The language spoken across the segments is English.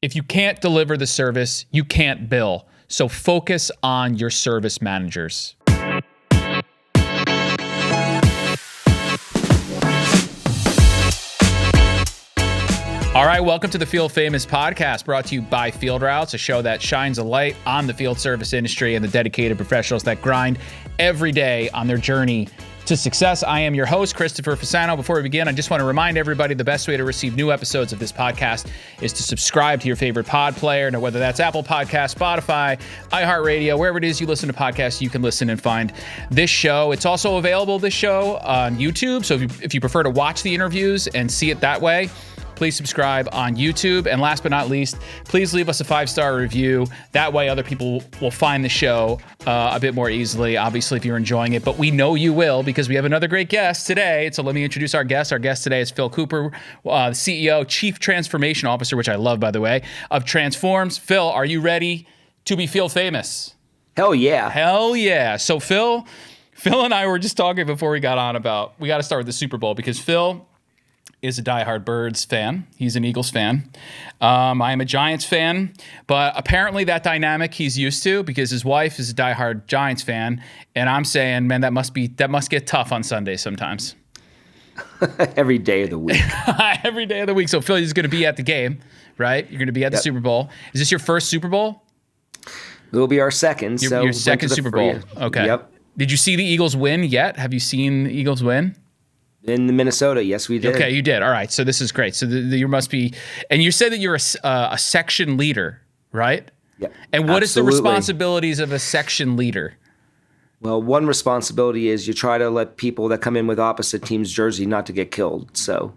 if you can't deliver the service, you can't bill. So focus on your service managers. All right, welcome to the Field Famous podcast, brought to you by Field Routes, a show that shines a light on the field service industry and the dedicated professionals that grind every day on their journey to success. I am your host, Christopher Fasano. Before we begin, I just want to remind everybody the best way to receive new episodes of this podcast is to subscribe to your favorite pod player. Now, whether that's Apple Podcasts, Spotify, iHeartRadio, wherever it is you listen to podcasts, you can listen and find this show. It's also available, this show, on YouTube. So if you prefer to watch the interviews and see it that way, please subscribe on YouTube. And last but not least, please leave us a 5-star review. That way other people will find the show a bit more easily, obviously, if you're enjoying it. But we know you will, because we have another great guest today. So let me introduce our guest. Our guest today is Phil Cooper, the CEO, Chief Transformation Officer, which I love, by the way, of Transforms. Phil, are you ready to be field famous? Hell yeah. Hell yeah. So Phil and I were just talking before we got on about, we got to start with the Super Bowl, because Phil is a diehard Birds fan. He's an Eagles fan. I am a Giants fan, but apparently that dynamic he's used to, because his wife is a diehard Giants fan, and I'm saying, man, that must get tough on Sunday sometimes. Every day of the week. Every day of the week. So Phil, he's going to be at the game, right? You're going to be at the Super Bowl. Is this your first Super Bowl? It will be our second. Your second Super Bowl. Okay. Yep. Did you see the Eagles win yet? Have you seen the Eagles win? In Minnesota, yes, we did. Okay, you did. All right, so this is great. So you must be, and you said that you're a section leader, right? Yeah. And what is the responsibilities of a section leader? Well, one responsibility is you try to let people that come in with opposite teams' jersey not to get killed. So.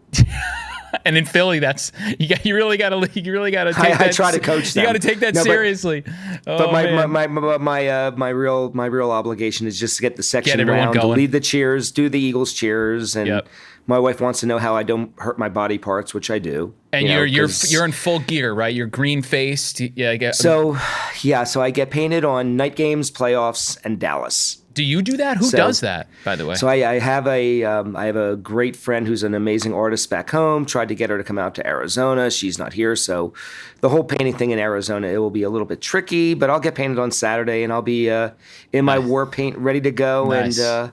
And in Philly, that's you really got to take that. I try to coach them. You got to take that seriously. But my real obligation is just to get the section going. To lead the cheers, do the Eagles cheers, and my wife wants to know how I don't hurt my body parts, which I do. And you're in full gear, right? You're green faced. Yeah, I guess. So I get painted on night games, playoffs, and Dallas. Do you do that? Who does that, by the way? So I have a great friend who's an amazing artist back home. Tried to get her to come out to Arizona. She's not here, so the whole painting thing in Arizona, it will be a little bit tricky. But I'll get painted on Saturday, and I'll be in my war paint, ready to go. Nice. And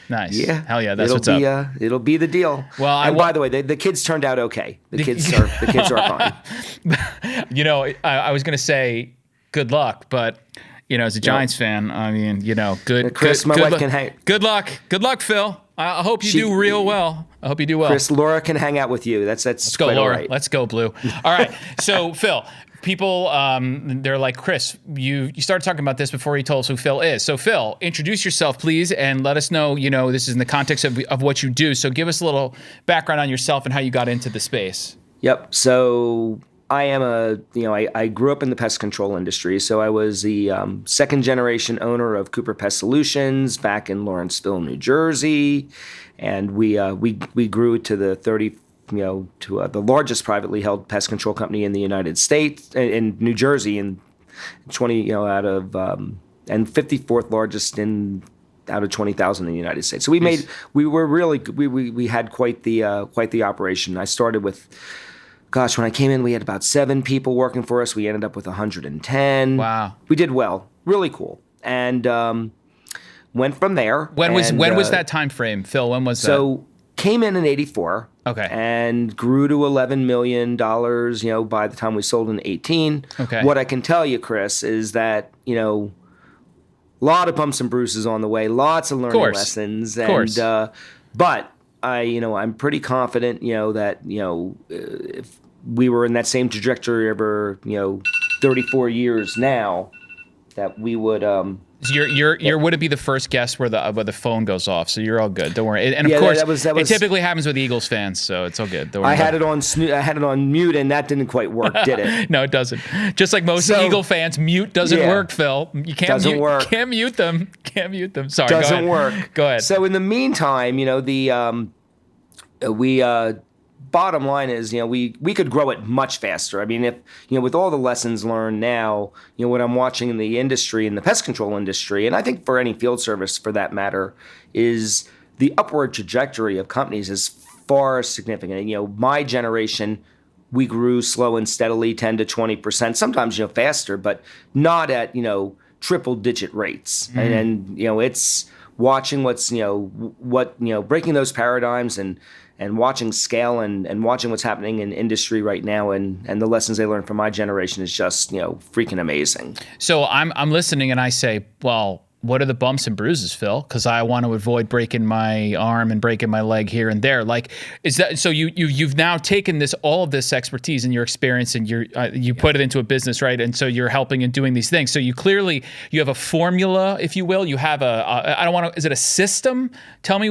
nice. Yeah, hell yeah, that's what's up. It'll be the deal. Well, by the way, the kids turned out okay. The kids are fine. I was gonna say good luck, but. As a Giants fan, I mean, good. Chris, my wife can hang. Good luck, Phil. I hope you do real well. I hope you do well. Chris, Laura can hang out with you. That's Let's go, Laura. Right. Let's go, Blue. All right. So, Phil, people, they're like, Chris, you started talking about this before you told us who Phil is. So, Phil, introduce yourself, please, and let us know. This is in the context of what you do. So, give us a little background on yourself and how you got into the space. Yep. So. I am I grew up in the pest control industry, so I was the second generation owner of Cooper Pest Solutions back in Lawrenceville, New Jersey, and we grew to the the largest privately held pest control company in the United States, in New Jersey, and 20 out of and 54th largest out of 20,000 in the United States. So we had quite the operation. I started with. Gosh, when I came in, we had about 7 people working for us. We ended up with 110. Wow. We did well. Really cool. And went from there. When was that time frame, Phil? When was that? So came in 84. Okay. And grew to $11 million, by the time we sold in 18. Okay. What I can tell you, Chris, is that, a lot of bumps and bruises on the way, lots of learning lessons. Of course. But I'm pretty confident, that, if we were in that same trajectory over, 34 years now, that we would. Would it be the first guest where the phone goes off? So you're all good. Don't worry. And of course, it typically happens with Eagles fans, so it's all good. Don't worry. I had it on mute, and that didn't quite work, did it? No, it doesn't. Just like most Eagle fans, mute doesn't work, Phil. You can't work. Can't mute them. Can't mute them. Sorry. Doesn't work. Go ahead. So in the meantime, bottom line is, we could grow it much faster. I mean, if, with all the lessons learned now, what I'm watching in the industry, in the pest control industry, and I think for any field service for that matter, is the upward trajectory of companies is far significant. My generation, we grew slow and steadily, 10 to 20%, sometimes, faster, but not at, triple digit rates. And it's watching breaking those paradigms and watching scale and watching what's happening in industry right now and the lessons they learned from my generation is just, freaking amazing. So I'm listening and I say, well, what are the bumps and bruises, Phil? Because I want to avoid breaking my arm and breaking my leg here and there. Like, is that so? You've now taken all of this expertise and your experience, and you put it into a business, right? And so you're helping and doing these things. So you have a formula, if you will. You have I don't want to. Is it a system? Tell me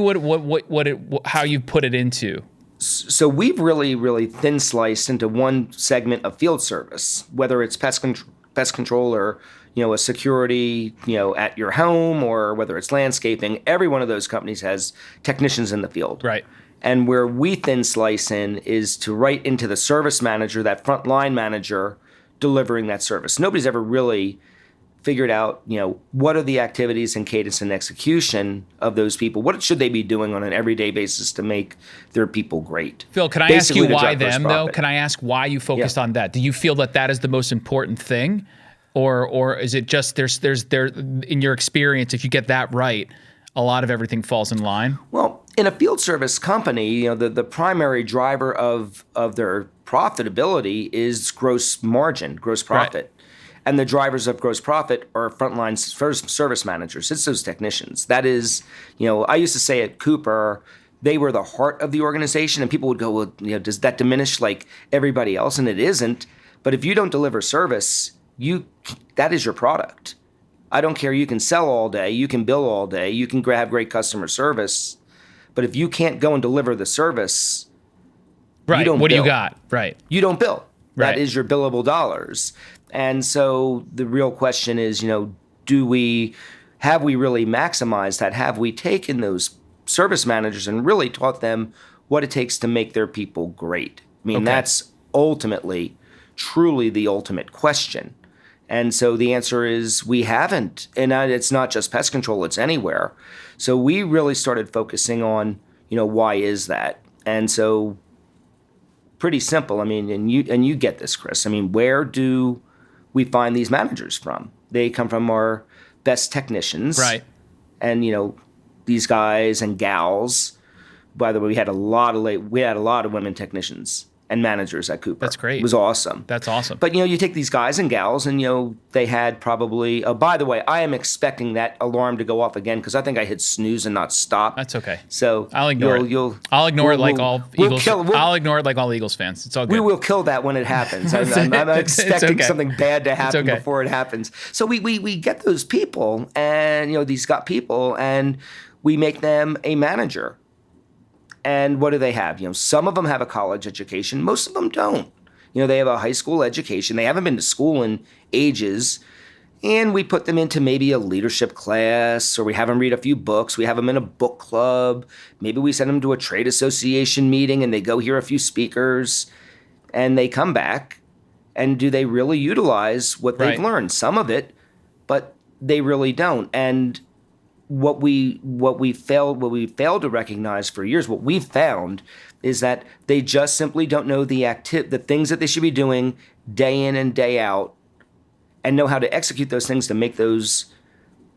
how you put it into. So we've really thin sliced into one segment of field service, whether it's pest control or a security, at your home, or whether it's landscaping. Every one of those companies has technicians in the field. Right. And where we thin slice in is to right into the service manager, that frontline manager delivering that service. Nobody's ever really figured out, what are the activities and cadence and execution of those people? What should they be doing on an everyday basis to make their people great? Phil, can I ask you why them, though? Can I ask why you focused on that? Do you feel that is the most important thing? Or is it just there's in your experience, if you get that right, a lot of everything falls in line? Well, in a field service company, the primary driver of their profitability is gross margin, gross profit. Right. And the drivers of gross profit are frontline service managers. It's those technicians. That is, I used to say at Cooper, they were the heart of the organization, and people would go, well, does that diminish like everybody else? And it isn't. But if you don't deliver service, that is your product. I don't care. You can sell all day. You can bill all day. You can have great customer service. But if you can't go and deliver the service, right. You don't what bill. Do you got? Right. You don't bill. Right. That is your billable dollars. And so the real question is, have we really maximized that? Have we taken those service managers and really taught them what it takes to make their people great? I mean, That's ultimately, truly the ultimate question. And so the answer is we haven't. And it's not just pest control, it's anywhere. So we really started focusing on, why is that? And so pretty simple. I mean, and you get this, Chris. I mean, where do we find these managers from? They come from our best technicians. Right. And, these guys and gals. By the way, we had a lot of women technicians and managers at Cooper. That's great. It was awesome. That's awesome. But, you take these guys and gals and, they had probably, by the way, I am expecting that alarm to go off again because I think I hit snooze and not stop. That's okay. So I'll ignore it. I'll ignore it like all Eagles. I'll ignore it like all Eagles fans. It's all good. We will kill that when it happens. I'm expecting something bad to happen before it happens. So we get those people and, these got people and we make them a manager. And what do they have? Some of them have a college education. Most of them don't. They have a high school education. They haven't been to school in ages. And we put them into maybe a leadership class, or we have them read a few books. We have them in a book club. Maybe we send them to a trade association meeting and they go hear a few speakers and they come back. And do they really utilize what they've learned? Some of it, but they really don't. And what we failed to recognize for years, what we've found is that they just simply don't know the things that they should be doing day in and day out, and know how to execute those things to make those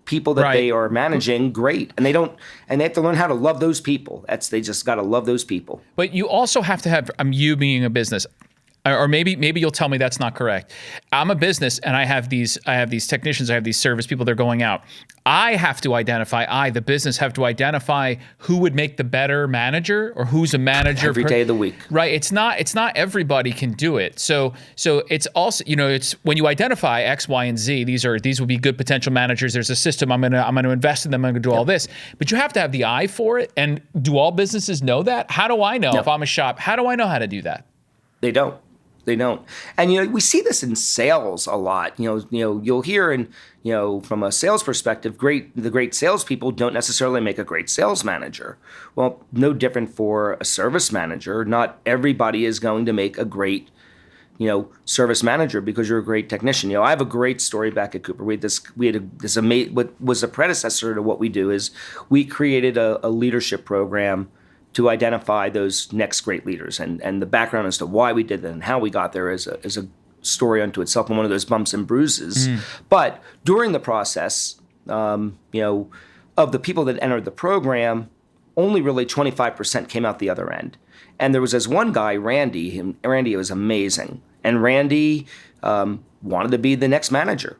people that they are managing great. And they have to learn how to love those people. They just got to love those people. But you also have to have, you being a business, or maybe you'll tell me that's not correct. I'm a business and I have these technicians, I have these service people, they're going out. The business have to identify who would make the better manager or who's a manager every day of the week. Right. It's not everybody can do it. So it's also, it's when you identify X, Y, and Z, these would be good potential managers. There's a system. I'm going to invest in them. I'm going to do all this, but you have to have the eye for it. And do all businesses know that? How do I know if I'm a shop? How do I know how to do that? They don't. And, we see this in sales a lot. You'll hear from a sales perspective, the great salespeople don't necessarily make a great sales manager. Well, no different for a service manager. Not everybody is going to make a great, service manager because you're a great technician. I have a great story back at Cooper. What was a predecessor to what we do is we created a leadership program to identify those next great leaders. And the background as to why we did that and how we got there is a story unto itself and one of those bumps and bruises. But during the process, of the people that entered the program, only really 25% came out the other end. And there was this one guy, Randy. Randy was amazing. And Randy wanted to be the next manager.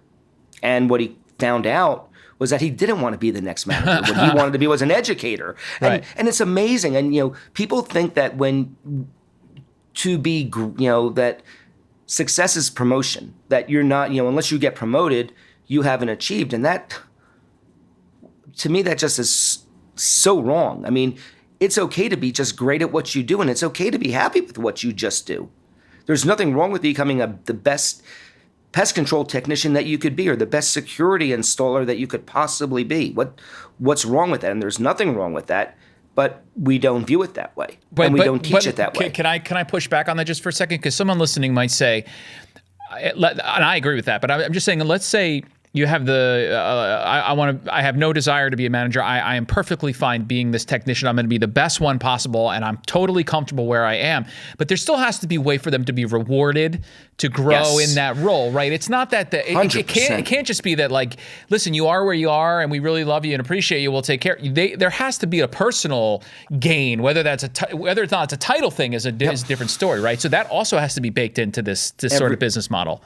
And what he found out was that he didn't want to be the next manager. What he wanted to be was an educator. Right. And it's amazing. And, people think that that success is promotion, that you're not, unless you get promoted, you haven't achieved. And that, to me, that just is so wrong. I mean, it's okay to be just great at what you do, and it's okay to be happy with what you just do. There's nothing wrong with becoming the best pest control technician that you could be, or the best security installer that you could possibly be. What's wrong with that? And there's nothing wrong with that, but we don't view it that way, and we don't teach it that way. Can I push back on that just for a second? Because someone listening might say, and I agree with that, but I'm just saying, let's say you have I have no desire to be a manager. I am perfectly fine being this technician. I'm going to be the best one possible, and I'm totally comfortable where I am. But there still has to be a way for them to be rewarded to grow in that role, right? It's not that it can't just be that, like, listen, you are where you are, and we really love you and appreciate you. We'll take care. There has to be a personal gain, whether it's not a title thing is a different story, right? So that also has to be baked into this sort of business model.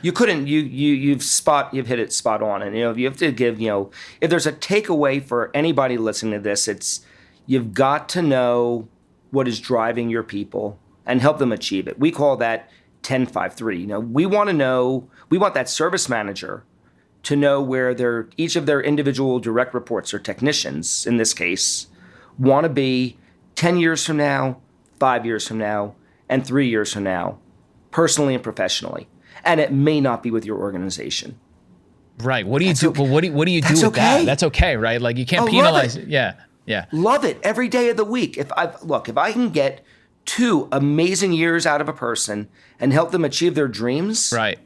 You couldn't. You've hit it spot on, and you have to give. If there's a takeaway for anybody listening to this, it's you've got to know what is driving your people and help them achieve it. We call that 10-5-3. We want to know. We want that service manager to know where each of their individual direct reports or technicians, in this case, want to be 10 years from now, 5 years from now, and 3 years from now, personally and professionally. And it may not be with your organization. Right. What do you do? Well, what do you do with that? That's okay, right? Like, you can't penalize it. Yeah. Love it every day of the week. If I can get 2 amazing years out of a person and help them achieve their dreams. Right.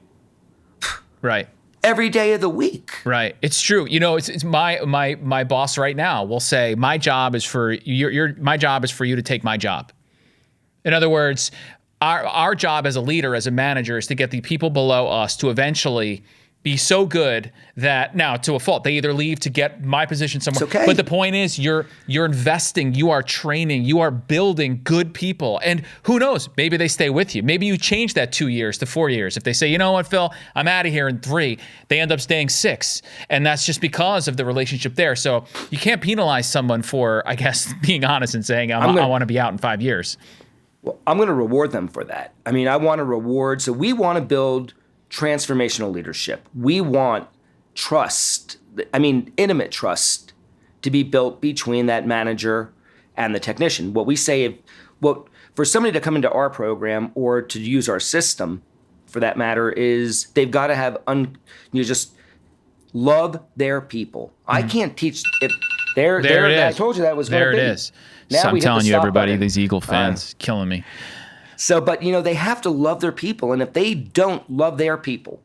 Every day of the week. Right. It's true. It's my boss right now will say, my job is for you to take my job. In other words, Our job as a leader, as a manager, is to get the people below us to eventually be so good that, now to a fault, they either leave to get my position somewhere. It's okay. But the point is, you're investing, you are training, you are building good people. And who knows, maybe they stay with you. Maybe you change that 2 years to 4 years. If they say, you know what, Phil, I'm out of here in 3, they end up staying 6. And that's just because of the relationship there. So you can't penalize someone for, I guess, being honest and saying, I want to be out in 5 years. Well, I'm going to reward them for that. I mean, I want to reward. So we want to build transformational leadership. We want trust, intimate trust, to be built between that manager and the technician. What we say, for somebody to come into our program or to use our system, for that matter, is they've got to have just love their people. I can't teach if there it is. I told you that was going to be. There it is. So I'm telling you, everybody, these Eagle fans killing me. So, but they have to love their people, and if they don't love their people,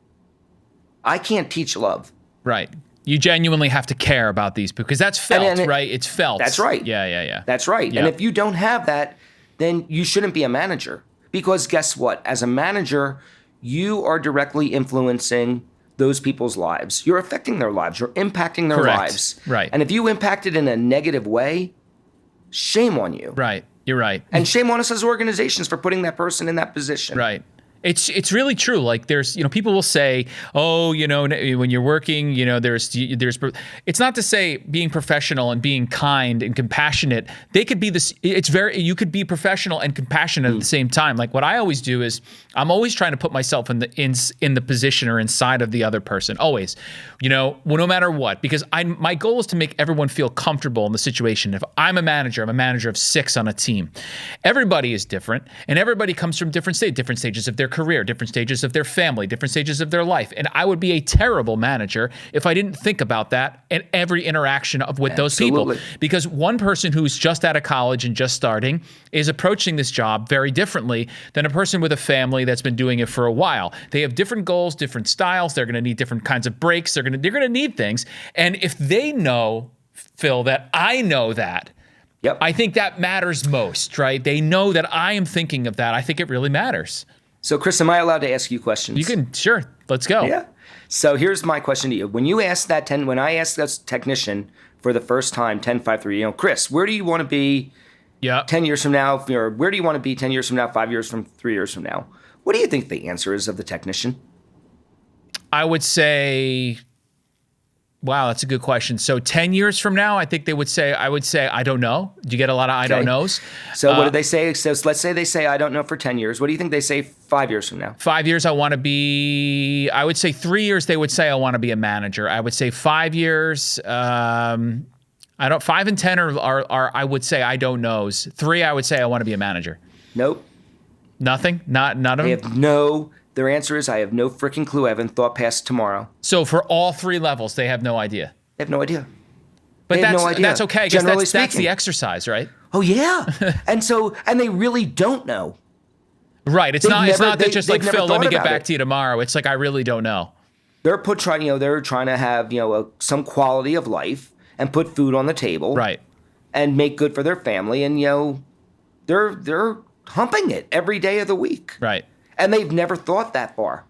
I can't teach love. Right. You genuinely have to care about these because that's felt, right? It's felt. That's right. Yeah. That's right. Yeah. And if you don't have that, then you shouldn't be a manager, because guess what? As a manager, you are directly influencing those people's lives. You're affecting their lives. You're impacting their lives. Right. And if you impact it in a negative way, shame on you. Right. You're right. And shame on us as organizations for putting that person in that position. Right. It's really true. Like, there's, people will say, oh, when you're working, there's, it's not to say being professional and being kind and compassionate, they could be this, you could be professional and compassionate at the same time. Like, what I always do is I'm always trying to put myself in the position or inside of the other person, always, no matter what, because my goal is to make everyone feel comfortable in the situation. If I'm a manager of 6 on a team. Everybody is different, and everybody comes from different stages of their career, different stages of their family, different stages of their life. And I would be a terrible manager if I didn't think about that in every interaction with those people. Because one person who's just out of college and just starting is approaching this job very differently than a person with a family that's been doing it for a while. They have different goals, different styles. They're going to need different kinds of breaks. They're going to need things. And if they know, Phil, that I know that, Yep. I think that matters most, right? They know that I am thinking of that. I think it really matters. So, Chris, am I allowed to ask you questions? You can, sure. Let's go. Yeah. So here's my question to you. When you ask when I asked this technician for the first time, 1053, Chris, where do you want to be 10 years from now? Or where do you want to be 10 years from now, 5 years from 3 years from now? What do you think the answer is of the technician? I would say, wow, that's a good question. So 10 years from now, I think I would say, I don't know. Do you get a lot of I don't knows? So what did they say? So let's say they say, I don't know for 10 years. What do you think they say 5 years from now? 5 years, I would say 3 years, they would say I want to be a manager. I would say 5 years, 5 and 10 are I would say I don't knows. 3, I would say I want to be a manager. Nope. Nothing? None of them? Their answer is, I have no freaking clue. I haven't thought past tomorrow. So for all 3 levels, they have no idea. They have no idea. But that's okay. I guess that's the exercise, right? Oh yeah. and they really don't know. Right. It's not that just like, Phil, let me get back to you tomorrow. It's like, I really don't know. They're they're trying to have, some quality of life and put food on the table. Right. And make good for their family. And, they're humping it every day of the week. Right. And they've never thought that far.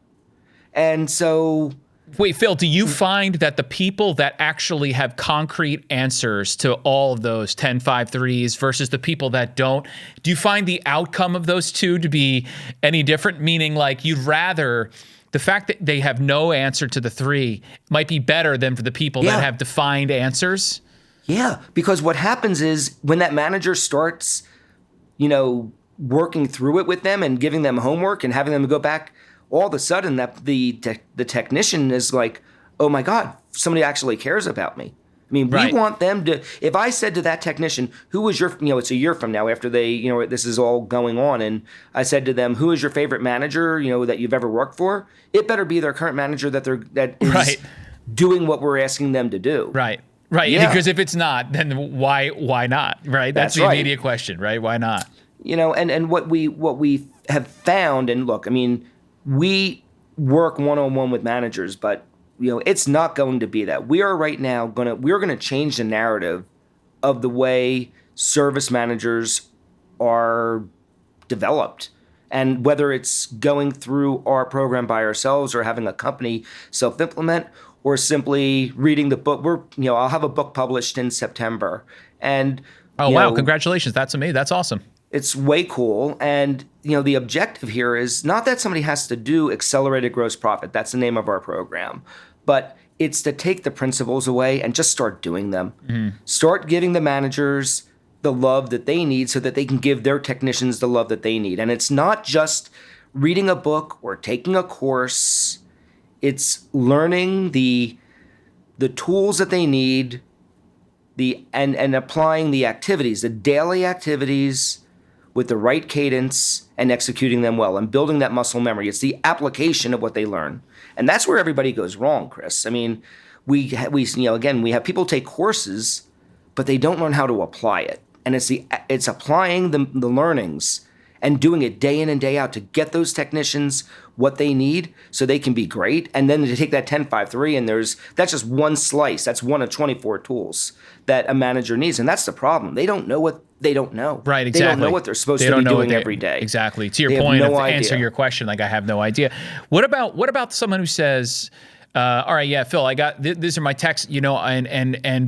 And so... Wait, Phil, do you find that the people that actually have concrete answers to all of those 10, 5, 3s versus the people that don't, do you find the outcome of those two to be any different? Meaning, like, you'd rather... The fact that they have no answer to the 3 might be better than for the people that have defined answers? Yeah, because what happens is when that manager starts, working through it with them and giving them homework and having them go back, all of a sudden that the technician is like, oh my God, somebody actually cares about me. I mean, we want them to, if I said to that technician, who was your, it's a year from now after they, this is all going on. And I said to them, who is your favorite manager, that you've ever worked for? It better be their current manager that is doing what we're asking them to do. Right. Right. Yeah. Because if it's not, then why not? Right. That's the immediate question, right? Why not? And what we have found, and look, I mean, we work one-on-one with managers, but it's not going to be that. We are right now we're going to change the narrative of the way service managers are developed. And whether it's going through our program by ourselves or having a company self-implement or simply reading the book, I'll have a book published in September. And wow, congratulations. That's amazing. That's awesome. It's way cool. And, the objective here is not that somebody has to do accelerated gross profit. That's the name of our program. But it's to take the principles away and just start doing them. Mm-hmm. Start giving the managers the love that they need so that they can give their technicians the love that they need. And it's not just reading a book or taking a course. It's learning the tools that they need, and applying the activities, the daily activities with the right cadence and executing them well and building that muscle memory. It's the application of what they learn. And that's where everybody goes wrong, Chris. I mean, we have people take courses, but they don't learn how to apply it. And it's applying the learnings and doing it day in and day out to get those technicians what they need so they can be great. And then to take that 10-5-3 and that's just one slice. That's one of 24 tools that a manager needs. And that's the problem. They don't know what they don't know. Right, exactly. They don't know what they're supposed to be doing every day. Exactly. To your point, to answer your question, like, I have no idea. What about someone who says, all right, yeah, Phil, I got these are my texts, and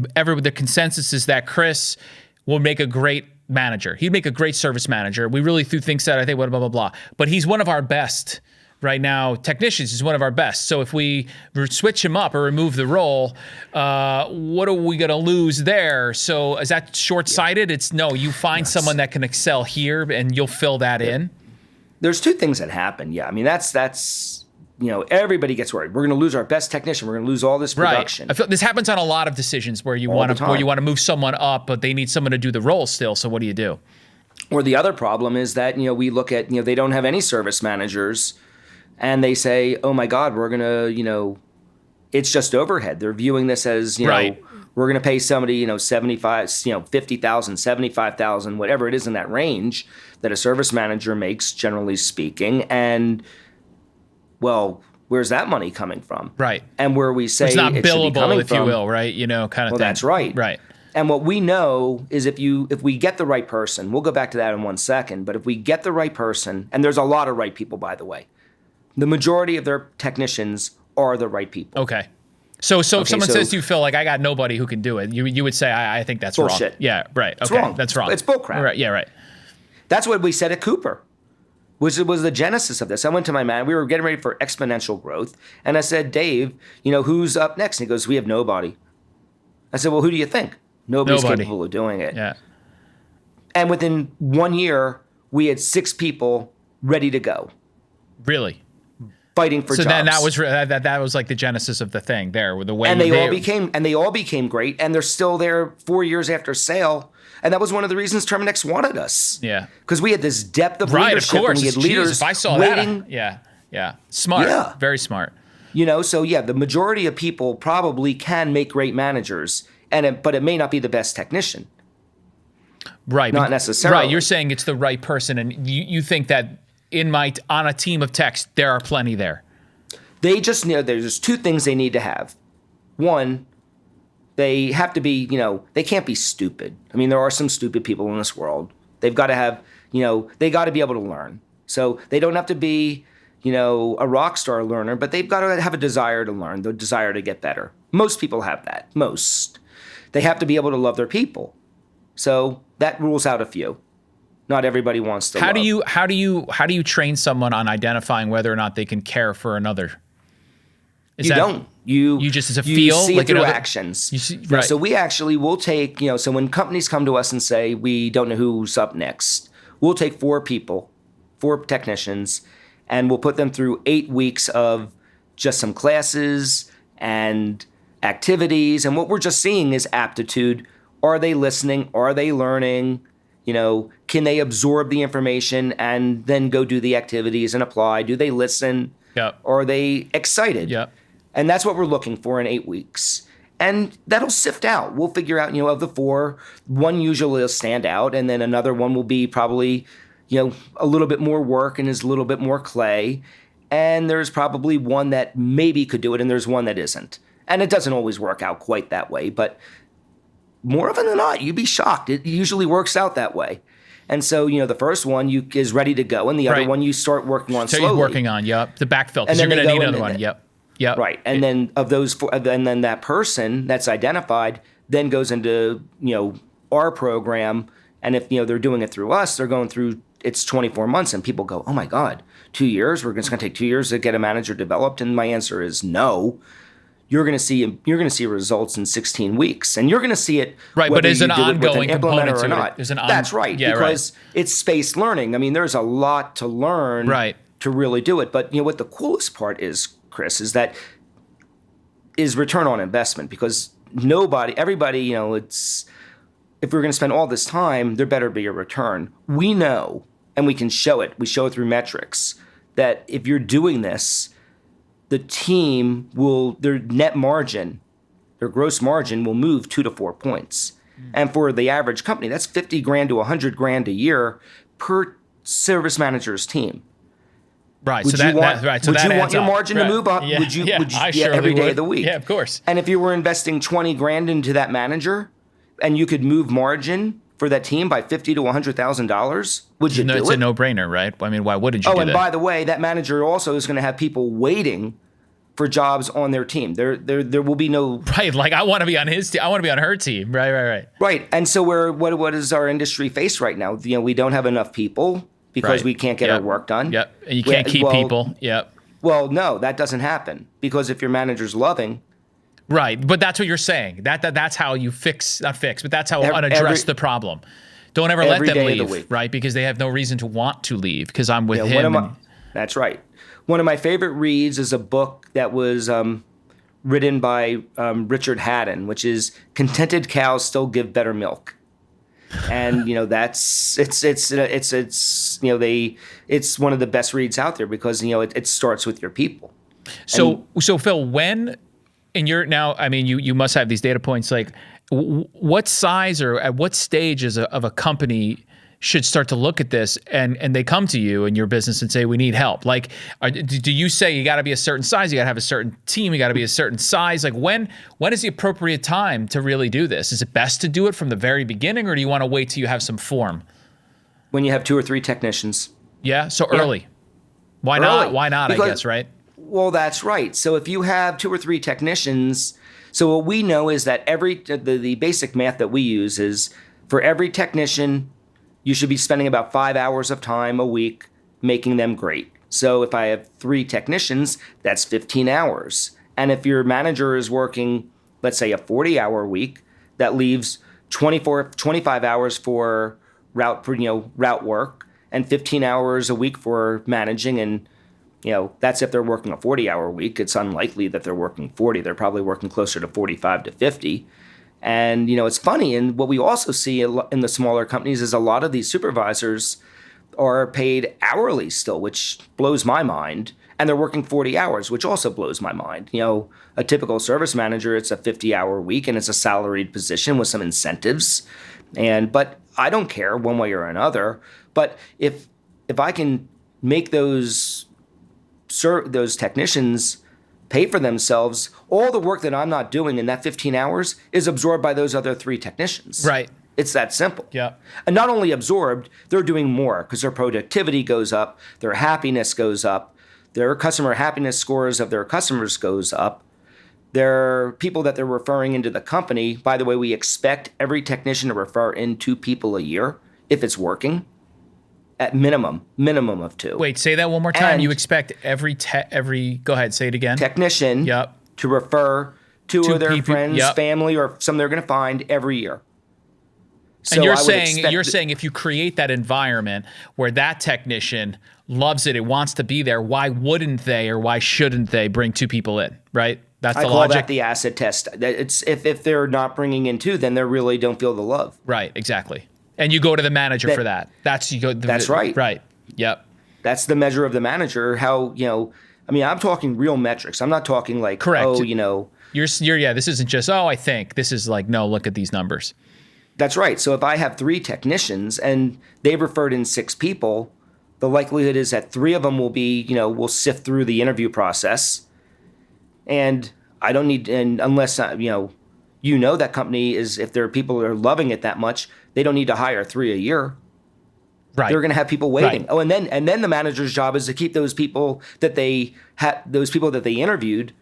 the consensus is that Chris will make a great manager. He'd make a great service manager. We really threw things out, I think, blah, blah, blah. But he's one of our best right now. Technicians is one of our best. So if we switch him up or remove the role, what are we going to lose there? So is that short-sighted? It's no, you find someone that can excel here and you'll fill that in. There's two things that happen. Yeah. I mean, that's everybody gets worried. We're going to lose our best technician. We're going to lose all this production. Right. I feel this happens on a lot of decisions where you want to move someone up, but they need someone to do the role still. So what do you do? Or the other problem is that, we look at, they don't have any service managers and they say, oh my God, we're going to, it's just overhead. They're viewing this as, we're going to pay somebody, 75, 50,000, 75,000, whatever it is in that range that a service manager makes, generally speaking. And, well, where's that money coming from? Right. And where we say it's not it should be billable, coming if from, you will, right? Kind of thing. Well, that's right. Right. And what we know is if we get the right person, we'll go back to that in 1 second, but if we get the right person, and there's a lot of right people, by the way, the majority of their technicians are the right people. Okay. So if someone says to you, Phil, like, I got nobody who can do it, you would say, I think that's bullshit. Wrong. Yeah, right. Okay. It's wrong. That's wrong. It's bullcrap. Right. Yeah, right. That's what we said at Cooper, which was the genesis of this. I went to my man. We were getting ready for exponential growth. And I said, Dave, who's up next? And he goes, we have nobody. I said, well, who do you think? Nobody's capable of doing it. Yeah. And within 1 year, we had 6 people ready to go. Really? Fighting for jobs. So then that was like the genesis of the thing there, with the way. And they all became great, and they're still there 4 years after sale. And that was one of the reasons Terminix wanted us. Yeah. Because we had this depth of leadership. Of course. And we had leaders if I saw waiting. That. Yeah. Smart. Yeah. Very smart. So the majority of people probably can make great managers, but it may not be the best technician. Right. Not necessarily. Right. You're saying it's the right person, and you think that on a team of techs, there are plenty there. They just there's 2 things they need to have. One, they have to be, they can't be stupid. I mean, there are some stupid people in this world. They've got to have, they got to be able to learn. So they don't have to be, a rock star learner, but they've got to have a desire to learn, the desire to get better. Most people have that. Most. They have to be able to love their people. So that rules out a few. Not everybody wants to. How do you train someone on identifying whether or not they can care for another? You just as a feel, see like it through actions. You see, right. So we actually will take, so when companies come to us and say we don't know who's up next, we'll take 4 people, 4 technicians, and we'll put them through 8 weeks of just some classes and activities. And what we're just seeing is aptitude. Are they listening? Are they learning? Can they absorb the information and then go do the activities and apply? Do they listen? Yep. Are they excited? Yep. And that's what we're looking for in 8 weeks. And that'll sift out. We'll figure out, of the 4, one usually will stand out, and then another one will be probably, a little bit more work and is a little bit more clay. And there's probably one that maybe could do it, and there's one that isn't. And it doesn't always work out quite that way, but more often than not, you'd be shocked. It usually works out that way. And so, the first one is ready to go, and the other one you start working on slowly. So you're working on, the backfill, because you're going to need another one. Yep. Right. And then of those 4, and then that person that's identified then goes into, our program. And if, they're doing it through us, they're going through, it's 24 months, and people go, oh my God, 2 years? It's going to take 2 years to get a manager developed? And my answer is no. You're going to see results in 16 weeks, and you're going to see it. Right, but there's an ongoing component to it. That's right, because it's spaced learning. I mean, there's a lot to learn to really do it. But what the coolest part is, Chris, is return on investment, because everybody, it's, if we're going to spend all this time, there better be a return. We know, and we can show it. We show it through metrics that if you're doing this, the team their net margin, their gross margin will move 2 to 4 points. And for the average company, that's $50,000 to $100,000 a year per service manager's team. Right. Would you want your margin to move up? Yeah. Would you surely every day would. of the week? Yeah, of course. And if you were investing $20,000 into that manager, and you could move margin for that team by $50,000 to $100,000, would you do it? It's a no-brainer, right? I mean, why wouldn't you do that? Oh, and by the way, that manager also is going to have people waiting for jobs on their team. There will be no... Right, like I want to be on his team. I want to be on her team. Right. Right, and so what is our industry face right now? We don't have enough people because we can't get our work done. Yep, and you can't keep people. Yep. Well, no, that doesn't happen, because if your manager's loving... Right, but that's what you're saying. That's how you but that's how unaddress the problem. Don't ever let them leave, right? Because they have no reason to want to leave, because I'm with him. That's right. One of my favorite reads is a book that was written by Richard Haddon, which is "Contented Cows Still Give Better Milk," and it's one of the best reads out there, because it starts with your people. So Phil, when and you're now, I mean, you must have these data points. Like, what size or at what stage of a company should start to look at this and they come to you in your business and say, we need help? Like, do you say you got to be a certain size, you got to have a certain team, you got to be a certain size? Like when is the appropriate time to really do this? Is it best to do it from the very beginning, or do you want to wait till you have some form? When you have 2 or 3 technicians. Yeah, so early. Why not? Why not, because, I guess, right? Well, that's right. So if you have 2 or 3 technicians, so what we know is that the basic math that we use is for every technician, you should be spending about 5 hours of time a week making them great. So if I have 3 technicians, that's 15 hours. And if your manager is working, let's say a 40-hour week, that leaves 25 hours for route work and 15 hours a week for managing. And, that's if they're working a 40-hour week. It's unlikely that they're working 40. They're probably working closer to 45 to 50. And, it's funny. And what we also see in the smaller companies is a lot of these supervisors are paid hourly still, which blows my mind. And they're working 40 hours, which also blows my mind. A typical service manager, it's a 50-hour week and it's a salaried position with some incentives. But I don't care one way or another. But if I can make those technicians pay for themselves, all the work that I'm not doing in that 15 hours is absorbed by those other 3 technicians. Right. It's that simple. Yeah. And not only absorbed, they're doing more because their productivity goes up, their happiness goes up, their customer happiness scores of their customers goes up. Their people that they're referring into the company, by the way, we expect every technician to refer in 2 people a year if it's working. At minimum of 2. Wait, say that one more time. And you expect every go ahead, say it again. Technician to refer 2 of their friends, family, or some they're going to find every year. So and you're saying if you create that environment where that technician loves it, it wants to be there, why wouldn't they or why shouldn't they bring 2 people in, right? That's the logic. I call that the acid test. It's if they're not bringing in 2, then they really don't feel the love. Right, exactly. And you go to the manager for that. That's right. Right. Yep. That's the measure of the manager. How, I'm talking real metrics. I'm not talking like, correct. You're this isn't just, I think. This is like, no, look at these numbers. That's right. So if I have 3 technicians and they've referred in 6 people, the likelihood is that 3 of them will be, will sift through the interview process. And I don't need, and unless, that company is, if their people are loving it that much, they don't need to hire 3 a year. Right. They're going to have people waiting. Right. Oh, and then the manager's job is to keep those people that they interviewed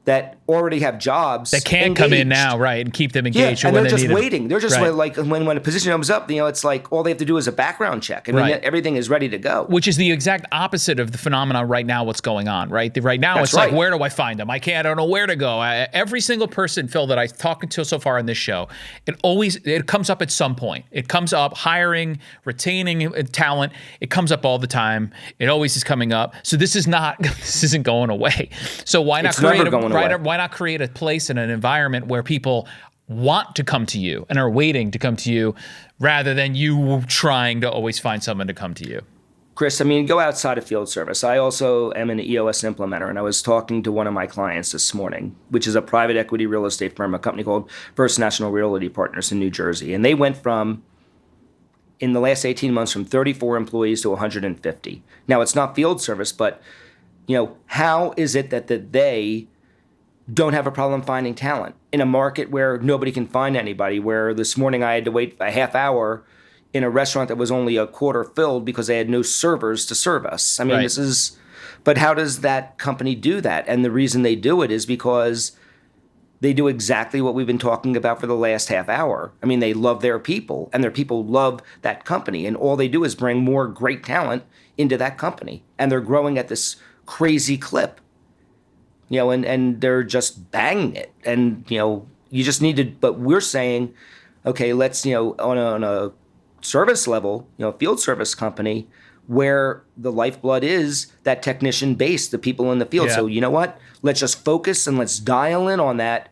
that already have jobs that can't come in now, right, and keep them engaged. Yeah, and they're just waiting. They're just like when a position comes up, it's like all they have to do is a background check. I mean, everything is ready to go. Which is the exact opposite of the phenomenon right now. What's going on, right? Right now, it's like, where do I find them? I don't know where to go. Every single person, Phil, that I've talked to so far in this show, it comes up at some point. It comes up hiring, retaining talent. It comes up all the time. It always is coming up. So this isn't going away. So why not why not create a place and an environment where people want to come to you and are waiting to come to you rather than you trying to always find someone to come to you? Chris, go outside of field service. I also am an EOS implementer, and I was talking to one of my clients this morning, which is a private equity real estate firm, a company called First National Realty Partners in New Jersey. And they went from, in the last 18 months, from 34 employees to 150. Now, it's not field service, but, how is it that they don't have a problem finding talent in a market where nobody can find anybody, where this morning I had to wait a half hour in a restaurant that was only a quarter filled because they had no servers to serve us. But how does that company do that? And the reason they do it is because they do exactly what we've been talking about for the last half hour. They love their people and their people love that company, and all they do is bring more great talent into that company, and they're growing at this crazy clip. And they're just banging it. And, you just need to, but we're saying, okay, let's, on a service level, field service company, where the lifeblood is that technician base, the people in the field. Yeah. So you know what? Let's just focus and let's dial in on that.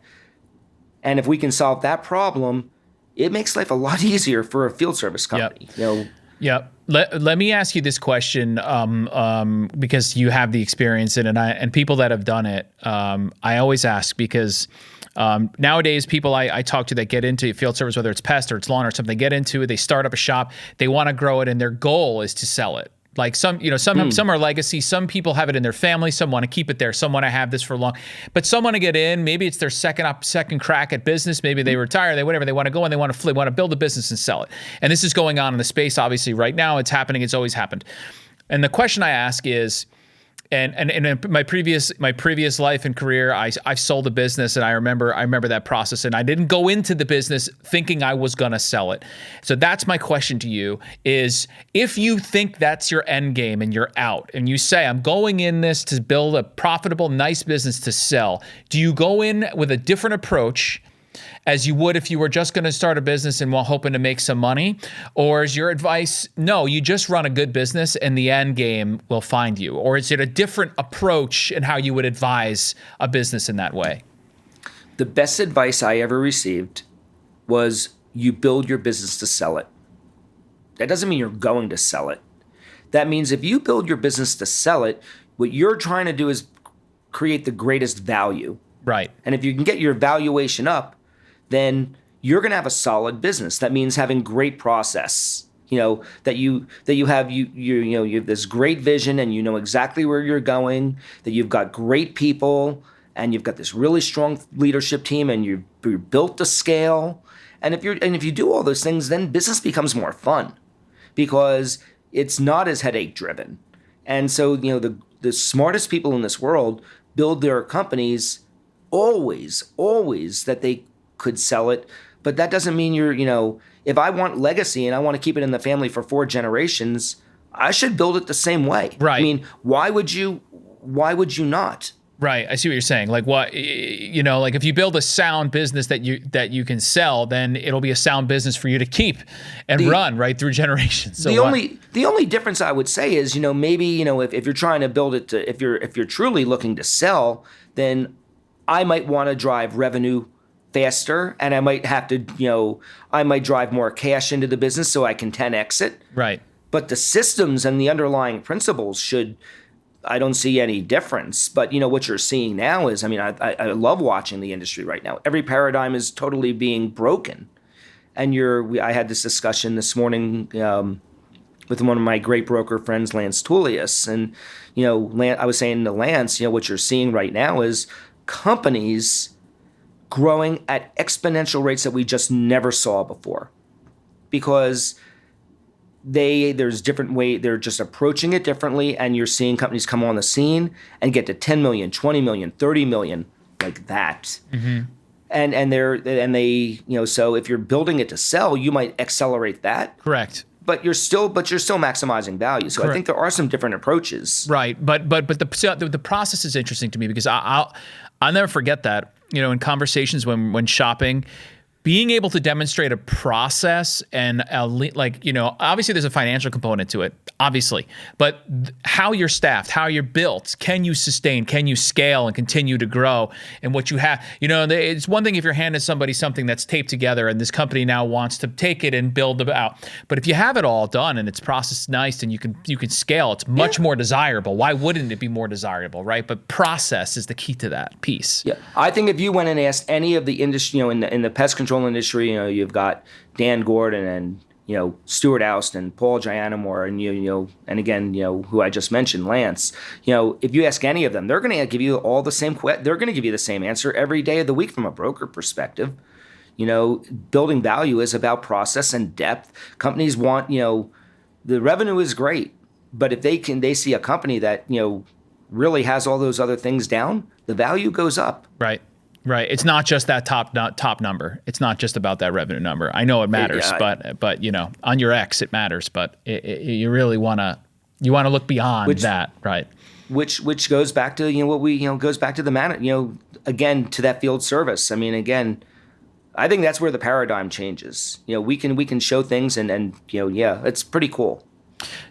And if we can solve that problem, it makes life a lot easier for a field service company. Yep. Yeah. Let me ask you this question, because you have the experience in it, and people that have done it, I always ask because Nowadays, people I talk to that get into field service, whether it's pest or it's lawn or something, they get into it, they start up a shop, they want to grow it, and their goal is to sell it. Like some are legacy. Some people have it in their family. Some want to keep it there. Some want to have this for long. But some want to get in. Maybe it's their second crack at business. Maybe they retire. They whatever. They want to go and they want to build a business and sell it. And this is going on in the space. Obviously, right now it's happening. It's always happened. And the question I ask is, and in my previous life and career, I've sold a business, and I remember that process, and I didn't go into the business thinking I was going to sell it. So that's my question to you is, if you think that's your end game and you're out and you say, I'm going in this to build a profitable, nice business to sell, do you go in with a different approach as you would if you were just going to start a business and hoping to make some money? Or is your advice, no, you just run a good business and the end game will find you? Or is it a different approach in how you would advise a business in that way? The best advice I ever received was, you build your business to sell it. That doesn't mean you're going to sell it. That means if you build your business to sell it, what you're trying to do is create the greatest value. Right. And if you can get your valuation up, then you're going to have a solid business. That means having great process. That you have this great vision, and you know exactly where you're going. That you've got great people, and you've got this really strong leadership team, and you're built to scale. And if you do all those things, then business becomes more fun, because it's not as headache driven. And so the smartest people in this world build their companies always that they could sell it. But that doesn't mean if I want legacy and I want to keep it in the family for 4 generations, I should build it the same way. Right. I mean, why would you not? Right. I see what you're saying. Like what, like if you build a sound business that you can sell, then it'll be a sound business for you to keep and run right through generations. So the only difference I would say is, maybe, if you're trying to build it if you're truly looking to sell, then I might want to drive revenue faster, and I might have to, I might drive more cash into the business so I can 10x it. Right. But the systems and the underlying principles I don't see any difference. But, what you're seeing now is, I love watching the industry right now. Every paradigm is totally being broken. And I had this discussion this morning with one of my great broker friends, Lance Tullius. And, I was saying to Lance, what you're seeing right now is companies growing at exponential rates that we just never saw before, because there's different way, they're just approaching it differently, and you're seeing companies come on the scene and get to 10 million, 20 million, 30 million like that. Mm-hmm. And they so if you're building it to sell, you might accelerate that. Correct. But you're still maximizing value. So correct. I think there are some different approaches. Right. But the process is interesting to me, because I'll never forget that, in conversations when shopping, being able to demonstrate a process and obviously there's a financial component to it, obviously, but how you're staffed, how you're built, can you sustain, can you scale and continue to grow, and what you have, it's one thing if you're handing somebody something that's taped together and this company now wants to take it and build it out, but if you have it all done and it's processed nice and you can scale, it's much more desirable. Why wouldn't it be more desirable, right? But process is the key to that piece. Yeah, I think if you went and asked any of the industry, in the pest control industry, you've got Dan Gordon and Stuart Oust and Paul Gianamore and and again who I just mentioned, Lance. If you ask any of them, they're going to give you all the same. They're going to give you the same answer every day of the week from a broker perspective. Building value is about process and depth. Companies want the revenue is great, but if they see a company that really has all those other things down, the value goes up. Right. Right. It's not just that top number. It's not just about that revenue number. I know it matters, but on your X it matters. But you really want to look beyond that, right? Which goes back to what we goes back to the again to that field service. Again, I think that's where the paradigm changes. We can show things and it's pretty cool.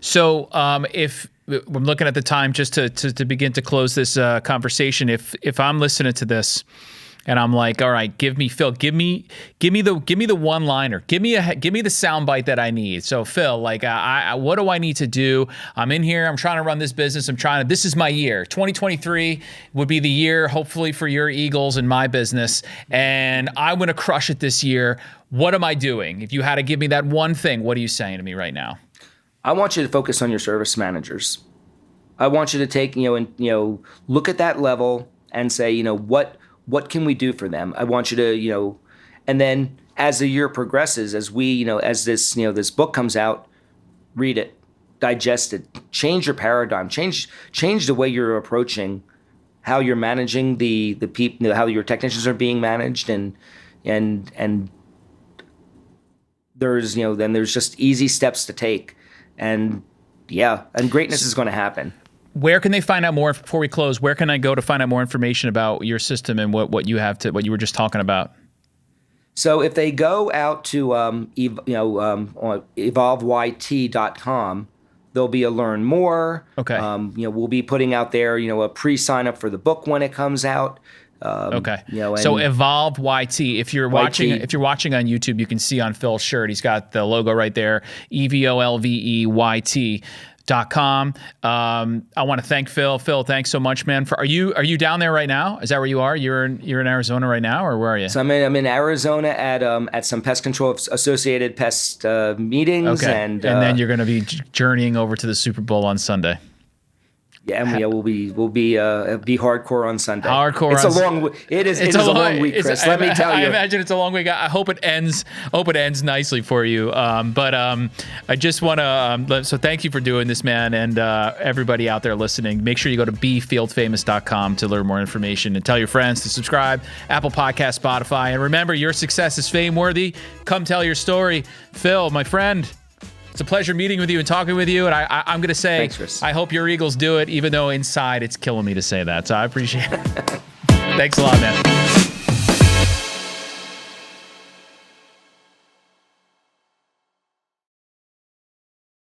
So if I'm looking at the time just to begin to close this conversation, if I'm listening to this and I'm like, all right, give me the one liner, give me the soundbite that I need. So Phil, like, what do I need to do? I'm in here, I'm trying to run this business. This is my year. 2023 would be the year, hopefully, for your Eagles and my business, and I'm going to crush it this year. What am I doing? If you had to give me that one thing, what are you saying to me right now? I want you to focus on your service managers. I want you to take, look at that level and say, what can we do for them? I want you to, and then as the year progresses, as this book comes out, read it, digest it, change your paradigm, change the way you're approaching how you're managing the people, how your technicians are being managed, and there's, then there's just easy steps to take, and greatness is going to happen. Where can they find out more before we close? Where can I go to find out more information about your system and what you were just talking about? So if they go out to evolveyt.com, there'll be a learn more. Okay. We'll be putting out there, a pre-sign up for the book when it comes out. Okay. So Evolve YT. If you're watching on YouTube, you can see on Phil's shirt, he's got the logo right there. EVOLVEYT.com. I want to thank Phil. Phil, thanks so much, man. Are you down there right now? Is that where you are? You're in Arizona right now, or where are you? So I'm in Arizona at some pest control associated pest meetings, okay. and then you're going to be journeying over to the Super Bowl on Sunday. Yeah, and we'll be hardcore on Sunday. Hardcore. It is a long week, Chris. Let me tell you. I imagine it's a long week. I hope it ends. Nicely for you. But I just want to. So thank you for doing this, man, and everybody out there listening. Make sure you go to befieldfamous.com to learn more information, and tell your friends to subscribe. Apple Podcast, Spotify, and remember, your success is fame worthy. Come tell your story, Phil, my friend. It's a pleasure meeting with you and talking with you. And I'm going to say, thanks, Chris. I hope your Eagles do it, even though inside it's killing me to say that. So I appreciate it. Thanks a lot, man.